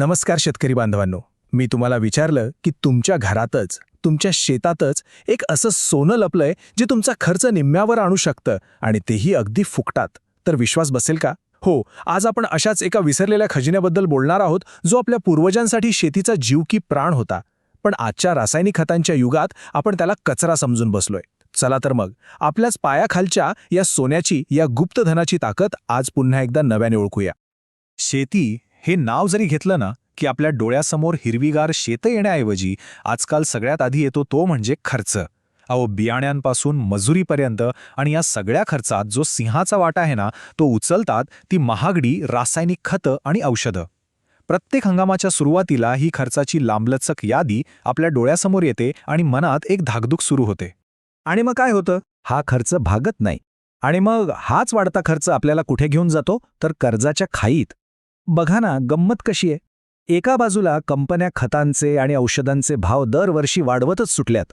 नमस्कार शेतकरी बांधवांनो. मी तुम्हाला विचारलं की तुमच्या घरातच, तुमच्या शेतातच एक असं सोनं लपलंय जे तुमचा खर्च निम्म्यावर आणू शकतं आणि तेही अगदी फुकटात. तर विश्वास बसेल का? हो, आज आपण अशाच एका विसरलेल्या खजिन्याबद्दल बोलणार आहोत जो आपल्या पूर्वजांसाठी शेतीचा जीव की प्राण होता. पण आजच्या रासायनिक खतांच्या युगात आपण त्याला कचरा समजून बसलोय. चला तर मग आपल्याच पायाखालच्या या सोन्याची, या गुप्तधनाची ताकद आज पुन्हा एकदा नव्याने ओळखूया. शेती हे नाव जरी घेतलं ना की आपल्या डोळ्यासमोर हिरवीगार शेतं येण्याऐवजी आजकाल सगळ्यात आधी येतो तो म्हणजे खर्च. अहो, बियाण्यांपासून मजुरीपर्यंत आणि या सगळ्या खर्चात जो सिंहाचा वाटा आहे ना, तो उचलतात ती महागडी रासायनिक खतं आणि औषधं. प्रत्येक हंगामाच्या सुरुवातीला ही खर्चाची लांबलचक यादी आपल्या डोळ्यासमोर येते आणि मनात एक धाकधूक सुरू होते. आणि मग काय होतं? हा खर्च भागत नाही. आणि मग हाच वाढता खर्च आपल्याला कुठे घेऊन जातो? तर कर्जाच्या खाईत. बघा ना, गंमत कशी आहे. एका बाजूला कंपन्या खतांचे आणि औषधांचे भाव दरवर्षी वाढवतच सुटल्यात,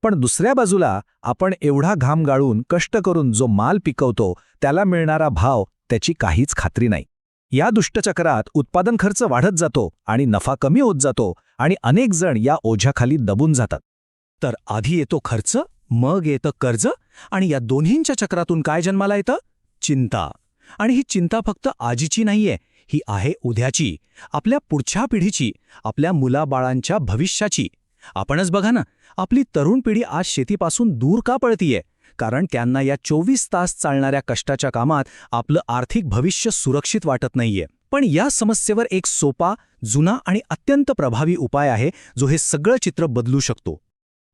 पण दुसऱ्या बाजूला आपण एवढा घाम गाळून कष्ट करून जो माल पिकवतो त्याला मिळणारा भाव, त्याची काहीच खात्री नाही. या दुष्टचक्रात उत्पादन खर्च वाढत जातो आणि नफा कमी होत जातो आणि अनेक जण या ओझ्याखाली दबून जातात. तर आधी येतो खर्च, मग येतं कर्ज, आणि या दोन्हींच्या चक्रातून काय जन्माला येतं? चिंता. आणि ही चिंता फक्त आजीची नाहीये, ही आहे उद्याची, आपल्या पुढच्या पिढीची, आपल्या मुलाबाळांच्या भविष्याची. आपणच बघा ना, आपली तरुण पिढी आज शेतीपासून दूर का पळतीये? कारण त्यांना या 24 तास चालणाऱ्या कष्टाच्या कामात आपलं आर्थिक भविष्य सुरक्षित वाटत नाहीये. पण या समस्येवर एक सोपा, जुना आणि अत्यंत प्रभावी उपाय आहे जो हे सगळं चित्र बदलू शकतो.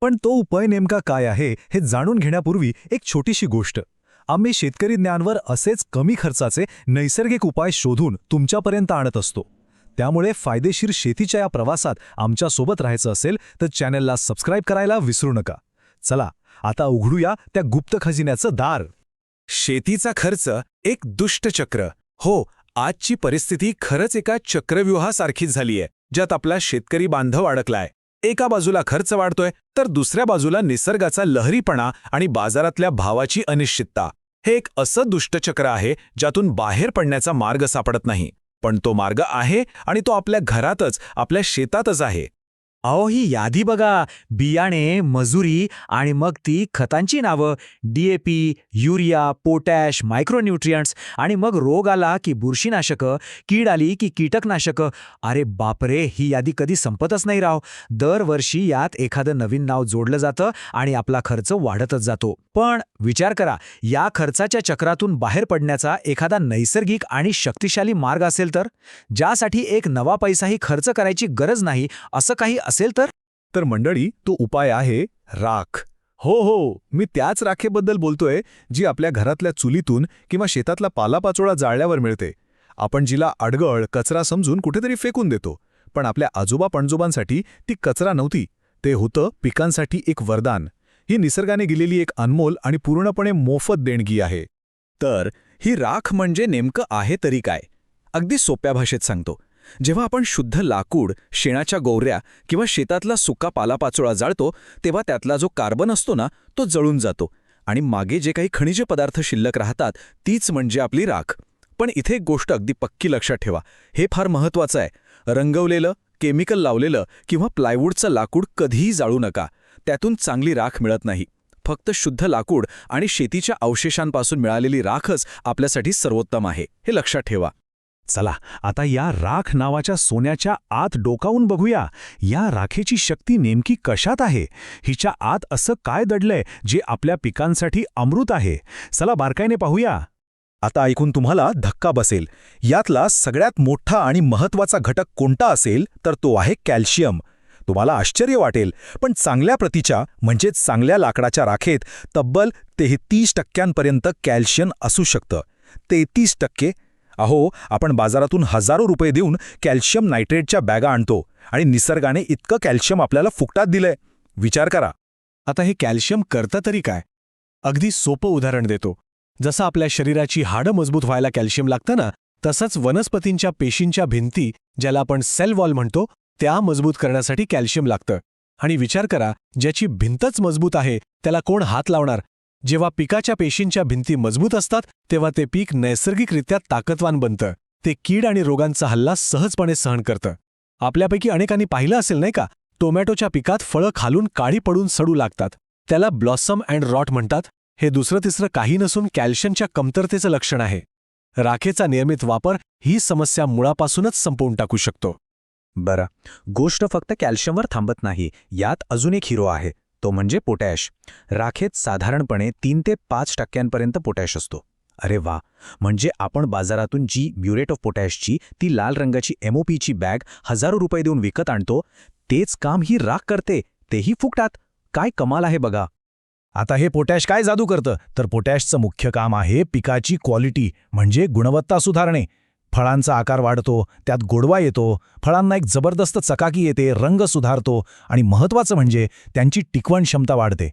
पण तो उपाय नेमका काय आहे हे जाणून घेण्यापूर्वी एक छोटीशी गोष्ट. आम्ही शेतकरी ज्ञानवर असेच कमी खर्चाचे नैसर्गिक उपाय शोधून तुमच्यापर्यंत आणत असतो. त्यामुळे फायदेशीर शेतीच्या या प्रवासात आमच्यासोबत राहायचं असेल तर चॅनलला सबस्क्राईब करायला विसरू नका. चला, आता उघडूया त्या गुप्त खजिन्याचं दार. शेतीचा खर्च एक दुष्टचक्र. हो, आजची परिस्थिती खरंच एका चक्रव्यूहासारखीच झालीय, ज्यात आपला शेतकरी बांधव अडकलाय. एका बाजूला खर्च वाढतोय तर दुसऱ्या बाजूला निसर्गाचा लहरीपणा आणि बाजारातल्या भावाची अनिश्चितता. हे एक असं दुष्टचक्र आहे ज्यातून बाहेर पडण्याचा मार्ग सापडत नाही. पण तो मार्ग आहे, आणि तो आपल्या घरातच, आपल्या शेतातच आहे. अहो, ही यादी बघा. बियाणे, मजुरी आणि मग ती खतांची नावं. DAP, युरिया, पोटॅश, मायक्रोन्यूट्रियंट्स, आणि मग रोग आला की बुरशीनाशकं, कीड आली की कीटकनाशकं. अरे बापरे, ही यादी कधी संपतच नाही राव. दरवर्षी यात एखादं नवीन नाव जोडलं जातं आणि आपला खर्च वाढतच जातो. पण विचार करा, या खर्चाच्या चक्रातून बाहेर पडण्याचा एखादा नैसर्गिक आणि शक्तिशाली मार्ग असेल तर, ज्यासाठी एक नवा पैसाही खर्च करायची गरज नाही, असं काही असेल तर मंडळी, तो उपाय आहे राख. हो, मी त्याच राखेबद्दल बोलतोय जी आपल्या घरातल्या चुलीतून किंवा शेतातला पालापाचोळा जाळल्यावर मिळते. आपण जिला अडगळ, कचरा समजून कुठेतरी फेकून देतो. पण आपल्या आजोबा पणजोबांसाठी ती कचरा नव्हती, ते होतं पिकांसाठी एक वरदान. ही निसर्गाने दिलेली एक अनमोल आणि पूर्णपणे मोफत देणगी आहे. तर ही राख म्हणजे नेमकं आहे तरी काय? अगदी सोप्या भाषेत सांगतो. जेव्हा आपण शुद्ध लाकूड, शेणाच्या गोवऱ्या किंवा शेतातला सुका पालापाचोळा जाळतो, तेव्हा त्यातला जो कार्बन असतो ना, तो जळून जातो आणि मागे जे काही खनिज पदार्थ शिल्लक राहतात, तीच म्हणजे आपली राख. पण इथे एक गोष्ट अगदी पक्की लक्षात ठेवा, हे फार महत्त्वाचं आहे. रंगवलेलं, केमिकल लावलेलं किंवा प्लायवूडचं लाकूड कधीही जाळू नका. त्यातून चांगली राख मिळत नाही. फक्त शुद्ध लाकूड आणि शेतीच्या अवशेषांपासून मिळालेली राखच आपल्यासाठी सर्वोत्तम आहे, हे लक्षात ठेवा. चला, आता या राख नावाच्या सोन्याच्या आत डोकावून बघूया. या राखेची शक्ती नेमकी कशात आहे? हिच्या आत असं काय दडलंय जे आपल्या पिकांसाठी अमृत आहे? चला बारकाईने पाहूया. आता ऐकून तुम्हाला धक्का बसेल. यातला सगळ्यात मोठा आणि महत्त्वाचा घटक कोणता असेल तर तो आहे कॅल्शियम. तुम्हाला आश्चर्य वाटेल, पण चांगल्या प्रतीच्या म्हणजेच चांगल्या लाकडाच्या राखेत तब्बल 33% कॅल्शियम असू शकतं. 33%? अहो, आपण बाजारातून हजारो रुपये देऊन कॅल्शियम नायट्रेटच्या बॅगा आणतो आणि निसर्गाने इतकं कॅल्शियम आपल्याला फुकटात दिलंय. विचार करा. आता हे कॅल्शियम करतं तरी काय? अगदी सोपं उदाहरण देतो. जसं आपल्या शरीराची हाडं मजबूत व्हायला कॅल्शियम लागतं ना, तसंच वनस्पतींच्या पेशींच्या भिंती, ज्याला आपण सेल वॉल म्हणतो, त्या मजबूत करण्यासाठी कॅल्शियम लागतं. आणि विचार करा, ज्याची भिंतच मजबूत आहे त्याला कोण हात लावणार? जेव्हा पिकाच्या पेशींच्या भिंती मजबूत असतात तेव्हा ते पीक नैसर्गिकरित्या ताकदवान बनतं. ते कीड आणि रोगांचा हल्ला सहजपणे सहन करतं. आपल्यापैकी अनेकांनी पाहिलं असेल नाही का, टोमॅटोच्या पिकात फळं खालून काळी पडून सडू लागतात. त्याला ब्लॉसम अँड रॉट म्हणतात. हे दुसरं तिसरं काही नसून कॅल्शियमच्या कमतरतेचं लक्षण आहे. राखेचा नियमित वापर ही समस्या मुळापासूनच संपवून टाकू शकतो. बरं, गोष्ट फक्त कॅल्शियमवर थांबत नाही. यात अजून एक हिरो आहे, तो म्हणजे पोटॅश. राखेत साधारणपणे 3 ते 5% पोटॅश असतो. अरे वा, म्हणजे आपण बाजारातून जी म्युरेट ऑफ पोटॅशची ती लाल रंगाची MOPची बॅग हजारो रुपये देऊन विकत आणतो, तेच काम ही राख करते, तेही फुकटात. काय कमाल आहे बघा. आता हे पोटॅश काय जादू करतं? तर पोटॅशचं मुख्य काम आहे पिकाची क्वालिटी म्हणजे गुणवत्ता सुधारणे. फळांचा आकार वाढतो, त्यात गोडवा येतो, फळांना एक जबरदस्त चकाकी येते, रंग सुधारतो आणि महत्त्वाचं म्हणजे त्यांची टिकवण क्षमता वाढते.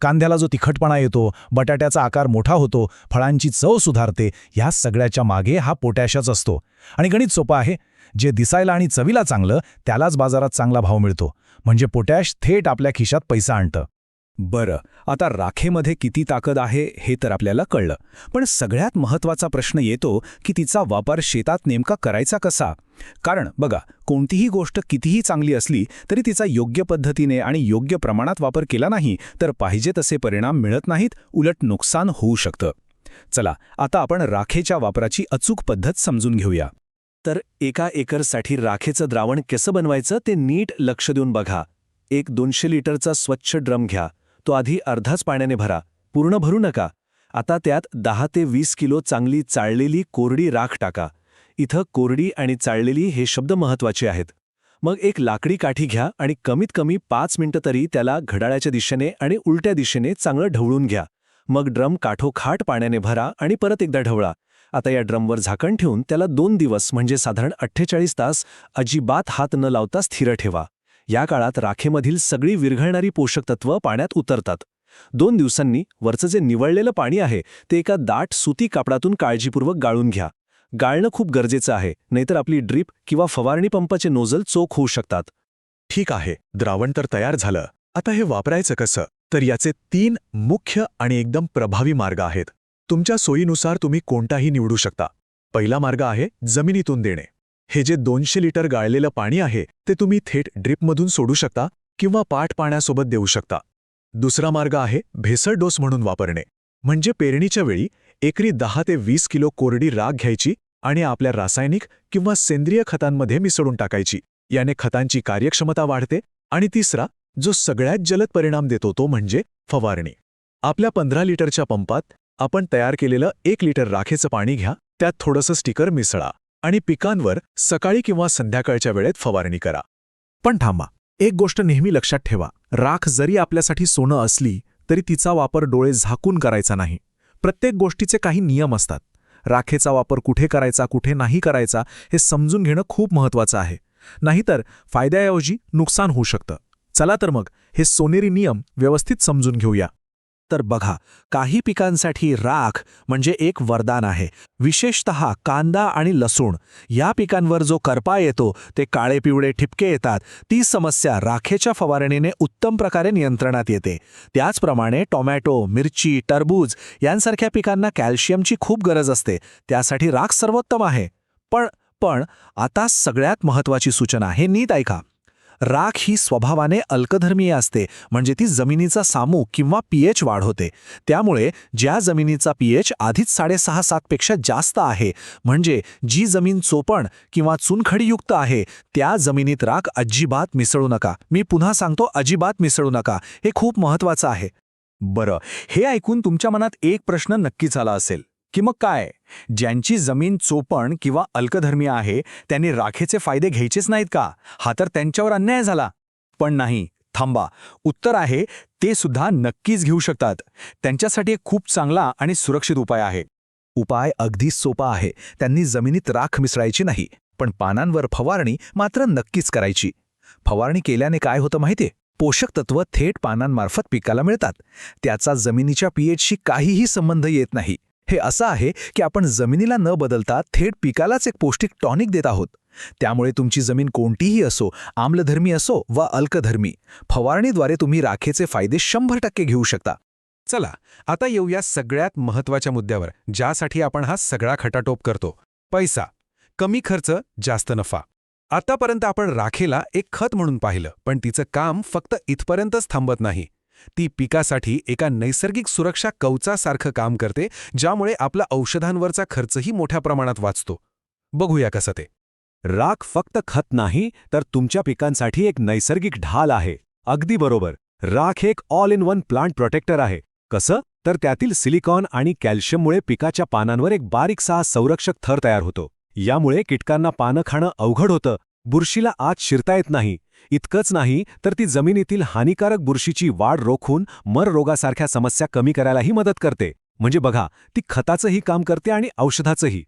कांद्याला जो तिखटपणा येतो, बटाट्याचा आकार मोठा होतो, फळांची चव सुधारते, ह्या सगळ्याच्या मागे हा पोटॅशच असतो. आणि गणित सोपं आहे, जे दिसायला आणि चवीला चांगलं त्यालाच बाजारात चांगला भाव मिळतो. म्हणजे पोटॅश थेट आपल्या खिशात पैसा आणतं. बरं, आता राखेमध्ये किती ताकद आहे हे तर आपल्याला कळलं, पण सगळ्यात महत्त्वाचा प्रश्न येतो की तिचा वापर शेतात नेमका करायचा कसा? कारण बघा, कोणतीही गोष्ट कितीही चांगली असली तरी तिचा योग्य पद्धतीने आणि योग्य प्रमाणात वापर केला नाही तर पाहिजे तसे परिणाम मिळत नाहीत, उलट नुकसान होऊ शकतं. चला, आता आपण राखेच्या वापराची अचूक पद्धत समजून घेऊया. तर 1 एकरसाठी राखेचं द्रावण कसं बनवायचं ते नीट लक्ष देऊन बघा. एक 200 लिटरचा स्वच्छ ड्रम घ्या. तो आधी अर्धाच पाण्याने भरा, पूर्ण भरू नका. आता त्यात 10 ते 20 किलो चांगली चाळलेली कोरडी राख टाका. इथं कोरडी आणि चाळलेली हे शब्द महत्त्वाचे आहेत. मग एक लाकडी काठी घ्या आणि कमीत कमी 5 मिनिटं तरी त्याला घड्याळाच्या दिशेने आणि उलट्या दिशेने चांगलं ढवळून घ्या. मग ड्रम काठोखाट पाण्याने भरा आणि परत एकदा ढवळा. आता या ड्रमवर झाकण ठेवून त्याला 2 दिवस म्हणजे साधारण 48 तास अजिबात हात न लावता स्थिर ठेवा. या काळात राखेमधील सगळी विरघळणारी पोषक तत्व पाण्यात उतरतात. 2 दिवसांनी वरचं जे निवळलेलं पाणी आहे ते एका दाट सुती कापडातून काळजीपूर्वक गाळून घ्या. गाळणं खूप गरजेचं आहे, नाहीतर आपली ड्रीप किंवा फवारणी पंपाचे नोझल चोक होऊ शकतात. ठीक आहे, द्रावण तर तयार झालं. आता हे वापरायचं कसं? तर याचे 3 मुख्य आणि एकदम प्रभावी मार्ग आहेत. तुमच्या सोयीनुसार तुम्ही कोणताही निवडू शकता. पहिला मार्ग आहे जमिनीतून देणे. हे जे 200 लिटर गाळलेलं पाणी आहे ते तुम्ही थेट ड्रिपमधून सोडू शकता किंवा पाट पाण्यासोबत देऊ शकता. दुसरा मार्ग आहे भेसळ डोस म्हणून वापरणे. म्हणजे पेरणीच्या वेळी एकरी 10 ते 20 किलो कोरडी राख घ्यायची आणि आपल्या रासायनिक किंवा सेंद्रिय खतांमध्ये मिसळून टाकायची. याने खतांची कार्यक्षमता वाढते. आणि तिसरा, जो सगळ्यात जलद परिणाम देतो तो म्हणजे फवारणी. आपल्या 15 लिटरच्या पंपात आपण तयार केलेलं 1 लिटर राखेचं पाणी घ्या, त्यात थोडंसं स्टिकर मिसळा आणि पिकांवर सकाळी किंवा संध्याकाळच्या वेळेत फवारणी करा. पण थांबा, एक गोष्ट नेहमी लक्षात ठेवा, राख जरी आपल्यासाठी सोनं असली तरी तिचा वापर डोळे झाकून करायचा नाही. प्रत्येक गोष्टीचे काही नियम असतात. राखेचा वापर कुठे करायचा, कुठे नाही करायचा हे समजून घेणं खूप महत्त्वाचं आहे. नाहीतर फायद्याऐवजी नुकसान होऊ शकतं. चला तर मग हे सोनेरी नियम व्यवस्थित समजून घेऊया. तर बघा, काही पिकांसाठी राख म्हणजे एक वरदान आहे. विशेषतः कांदा आणि लसूण या पिकांवर जो करपा येतो, ते काळे पिवळे ठिपके येतात, ती समस्या राखेच्या फवारणीने उत्तम प्रकारे नियंत्रणात येते. त्याचप्रमाणे टोमॅटो, मिरची, टरबूज यांसारख्या पिकांना कॅल्शियमची खूप गरज असते. त्यासाठी राख सर्वोत्तम आहे. पण आता सगळ्यात महत्त्वाची सूचना, हे नीट ऐका. राख ही स्वभावाने अल्कधर्मीय असते, म्हणजे ती जमिनीचा सामू किंवा pH वाढवते. त्यामुळे ज्या जमिनीचा pH आधीच 6.5-7 पेक्षा जास्त आहे, म्हणजे जी जमीन चोपण किंवा चुनखडीयुक्त आहे, त्या जमिनीत राख अजिबात मिसळू नका. मी पुन्हा सांगतो, अजिबात मिसळू नका. हे खूप महत्त्वाचं आहे. बरं, हे ऐकून तुमच्या मनात एक प्रश्न नक्कीच आला असेल की मग काय, ज्यांची जमीन चोपण किंवा अल्कधर्मीय आहे त्यांनी राखेचे फायदे घ्यायचेच नाहीत का? हा तर त्यांच्यावर अन्याय झाला. पण नाही, थांबा. उत्तर आहे, ते सुद्धा नक्कीच घेऊ शकतात. त्यांच्यासाठी एक खूप चांगला आणि सुरक्षित उपाय आहे. उपाय अगदी सोपा आहे. त्यांनी जमिनीत राख मिसळायची नाही, पण पानांवर फवारणी मात्र नक्कीच करायची. फवारणी केल्याने काय होतं माहितीये? पोषक तत्व थेट पानांमार्फत पिकाला मिळतात. त्याचा जमिनीच्या pHशी काहीही संबंध येत नाही. हे असं आहे की आपण जमिनीला न बदलता थेट पिकालाच एक पौष्टिक टॉनिक देत आहोत. त्यामुळे तुमची जमीन कोणतीही असो, आम्लधर्मी असो वा अल्कधर्मी, फवारणीद्वारे तुम्ही राखेचे फायदे 100% घेऊ शकता. चला, आता येऊया सगळ्यात महत्त्वाच्या मुद्द्यावर, ज्यासाठी आपण हा सगळा खटाटोप करतो. पैसा. कमी खर्च, जास्त नफा. आतापर्यंत आपण राखेला एक खत म्हणून पाहिलं, पण तिचं काम फक्त इथपर्यंतच थांबत नाही. ती पिकासाठी एका नैसर्गिक सुरक्षा कवचासारखं काम करते, ज्यामुळे आपला औषधांवरचा खर्चही मोठ्या प्रमाणात वाचतो. बघूया कसं ते. राख फक्त खत नाही तर तुमच्या पिकांसाठी एक नैसर्गिक ढाल आहे. अगदी बरोबर. राख एक all in one plant protector आहे. कसं? तर त्यातील सिलिकॉन आणि कॅल्शियममुळे पिकाच्या पानांवर एक बारीकसा संरक्षक थर तयार होतो. यामुळे कीटकांना पानं खाणं अवघड होतं, बुरशीला आत शिरता येत नाही. इतकंच नाही तर ती जमिनीतील हानिकारक बुरशीची वाढ रोखून मर रोगासारख्या समस्या कमी करायलाही मदत करते. म्हणजे बघा, ती खताचंही काम करते आणि औषधाचंही.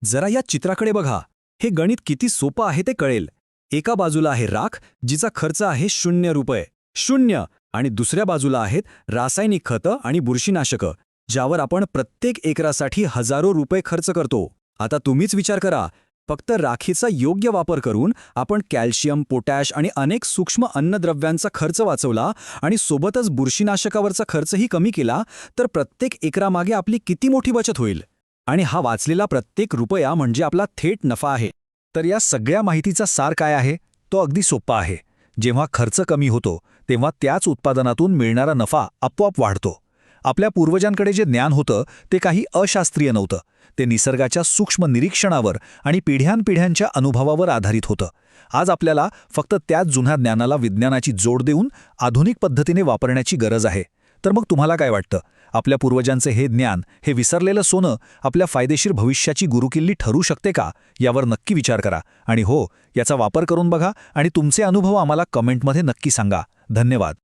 जरा या चित्राकडे बघा. हे गणित किती सोपं आहे ते कळेल. एका बाजूला आहे राख, जिचा खर्च आहे ₹0. 0. आणि दुसऱ्या बाजूला आहेत रासायनिक खतं आणि बुरशीनाशकं, ज्यावर आपण प्रत्येक एकरासाठी हजारो रुपये खर्च करतो. आता तुम्हीच विचार करा, फक्त राखीचा योग्य वापर करून आपण कॅल्शियम, पोटॅश आणि अनेक सूक्ष्म अन्नद्रव्यांचा खर्च वाचवला आणि सोबतच बुरशीनाशकावरचा खर्चही कमी केला, तर प्रत्येक एकरामागे आपली किती मोठी बचत होईल. आणि हा वाचलेला प्रत्येक रुपया म्हणजे आपला थेट नफा आहे. तर या सगळ्या माहितीचा सार काय आहे? तो अगदी सोपा आहे. जेव्हा खर्च कमी होतो तेव्हा त्याच उत्पादनातून मिळणारा नफा आपोआप वाढतो. आपल्या पूर्वजांकडे जे ज्ञान होतं ते काही अशास्त्रीय नव्हतं. ते निसर्गाच्या सूक्ष्म निरीक्षणावर आणि पिढ्यानपिढ्यांच्या अनुभवावर आधारित होतं. आज आपल्याला फक्त त्याच जुन्या ज्ञानाला विज्ञानाची जोड देऊन आधुनिक पद्धतीने वापरण्याची गरज आहे. तर मग तुम्हाला काय वाटतं? आपल्या पूर्वजांचे हे ज्ञान, हे विसरलेलं सोनं आपल्या फायदेशीर भविष्याची गुरुकिल्ली ठरू शकते का? यावर नक्की विचार करा. आणि हो, याचा वापर करून बघा आणि तुमचे अनुभव आम्हाला कमेंटमध्ये नक्की सांगा. धन्यवाद.